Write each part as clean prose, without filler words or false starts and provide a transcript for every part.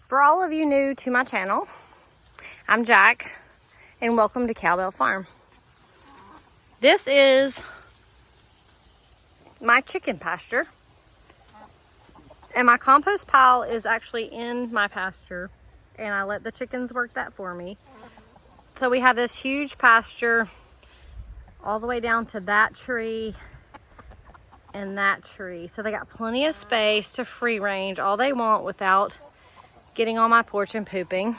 For all of you new to my channel, I'm Jack, and welcome to Cowbell Farm. This is my chicken pasture, and my compost pile is actually in my pasture, and I let the chickens work that for me. So we have this huge pasture all the way down to that tree and that tree. So they got plenty of space to free range all they want without getting on my porch and pooping.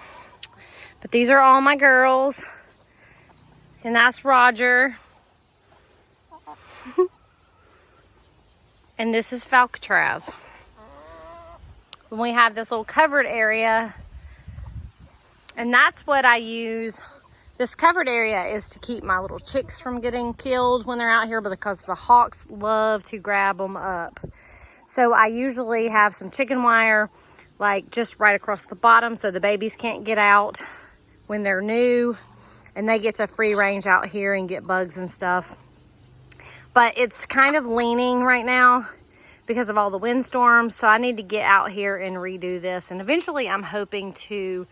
But these are all my girls, and that's Roger. And this is FOWLCATRAZ. When we have this little covered area, and that's what I use. This covered area is to keep my little chicks from getting killed when they're out here, because the hawks love to grab them up. So I usually have some chicken wire like just right across the bottom so the babies can't get out when they're new, and they get to free range out here and get bugs and stuff. But it's kind of leaning right now because of all the windstorms, so I need to get out here and redo this. And eventually I'm hoping to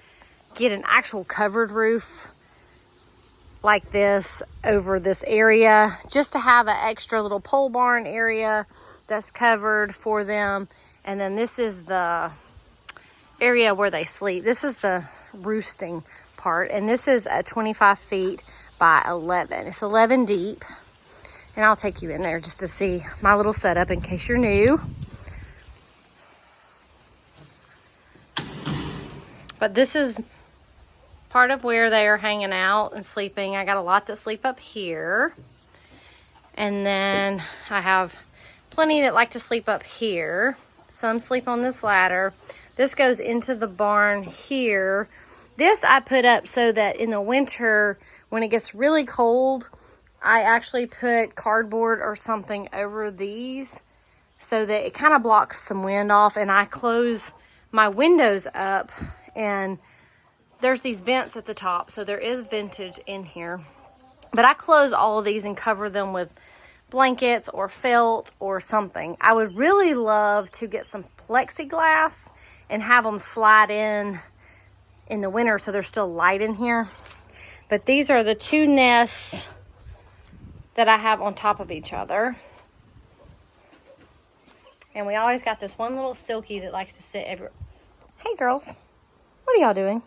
get an actual covered roof like this over this area, just to have an extra little pole barn area that's covered for them. And then this is the area where they sleep. This is the roosting part, and this is a 25 feet by 11. It's 11 deep, and I'll take you in there just to see my little setup in case you're new. But this is part of where they are hanging out and sleeping. I got a lot that sleep up here, and then I have plenty that like to sleep up here. Some sleep on this ladder. This goes into the barn here. This I put up so that in the winter, when it gets really cold, I actually put cardboard or something over these so that it kind of blocks some wind off. And I close my windows up, and there's these vents at the top, so there is ventage in here. But I close all of these and cover them with blankets or felt or something. I would really love to get some plexiglass and have them slide in the winter so there's still light in here. But these are the two nests that I have on top of each other. And we always got this one little silky that likes to sit everywhere. Hey girls, what are y'all doing?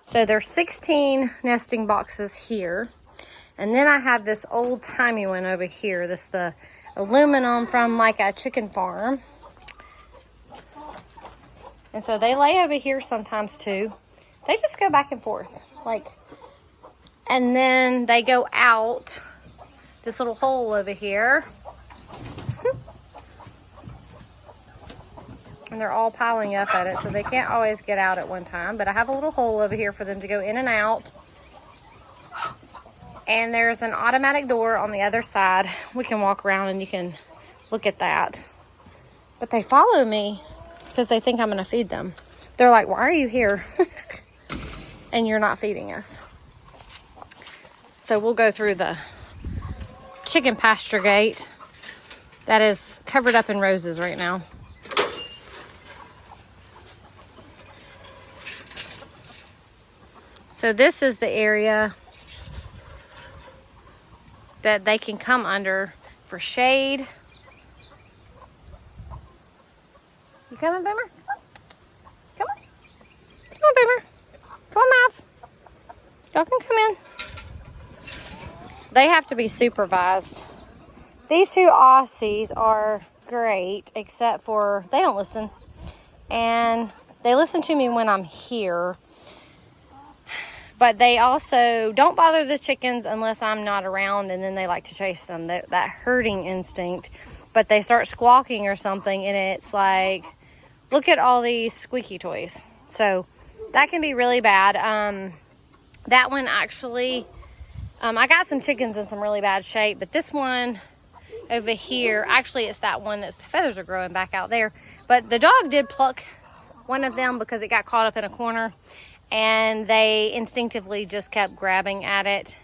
So there's 16 nesting boxes here. And then I have this old timey one over here. This the aluminum from like a chicken farm. And so they lay over here sometimes too. They just go back and forth. And then they go out this little hole over here. And they're all piling up at it, so they can't always get out at one time. But I have a little hole over here for them to go in and out. And there's an automatic door on the other side. We can walk around and you can look at that. But they follow me because they think I'm going to feed them. They're like, why are you here? And you're not feeding us. So we'll go through the chicken pasture gate that is covered up in roses right now. So this is the area that they can come under for shade. You coming, Boomer? Come on. Come on, Boomer. Come on, Mav. Y'all can come in. They have to be supervised. These two Aussies are great, except for they don't listen. And they listen to me when I'm here. But they also don't bother the chickens unless I'm not around, and then they like to chase them. That herding instinct. But they start squawking or something, and it's like, look at all these squeaky toys. So that can be really bad. That one actually, I got some chickens in some really bad shape, but this one over here, actually it's that one that's the feathers are growing back out there. But the dog did pluck one of them because it got caught up in a corner. And they instinctively just kept grabbing at it.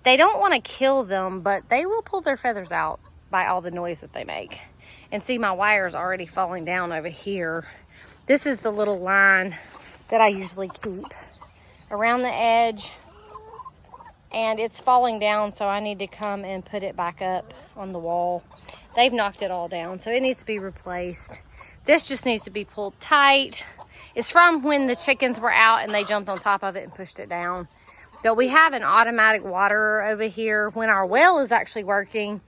They don't want to kill them, but they will pull their feathers out by all the noise that they make. And see, my wire's already falling down over here. This is the little line that I usually keep around the edge. And it's falling down, so I need to come and put it back up on the wall. They've knocked it all down, so it needs to be replaced. This just needs to be pulled tight. It's from when the chickens were out and they jumped on top of it and pushed it down. But we have an automatic waterer over here. When our well is actually working,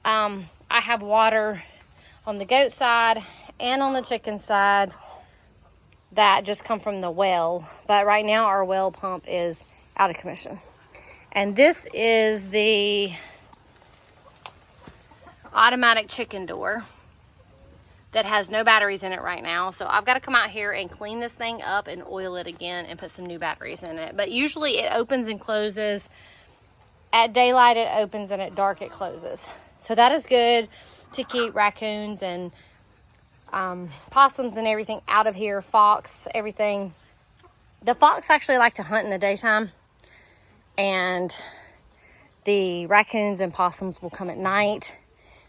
I have water on the goat side and on the chicken side that just come from the well. But right now our well pump is out of commission. And this is the automatic chicken door that has no batteries in it right now. So I've got to come out here and clean this thing up and oil it again and put some new batteries in it. But usually it opens and closes. At daylight it opens and at dark it closes. So that is good to keep raccoons and possums and everything out of here. Fox, everything. The fox actually like to hunt in the daytime. And the raccoons and possums will come at night.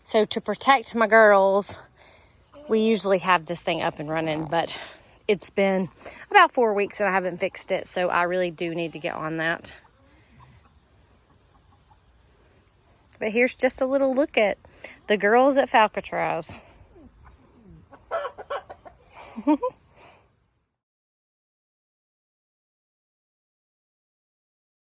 So to protect my girls, we usually have this thing up and running, but it's been about 4 weeks and I haven't fixed it, so I really do need to get on that. But here's just a little look at the girls at FOWLCATRAZ.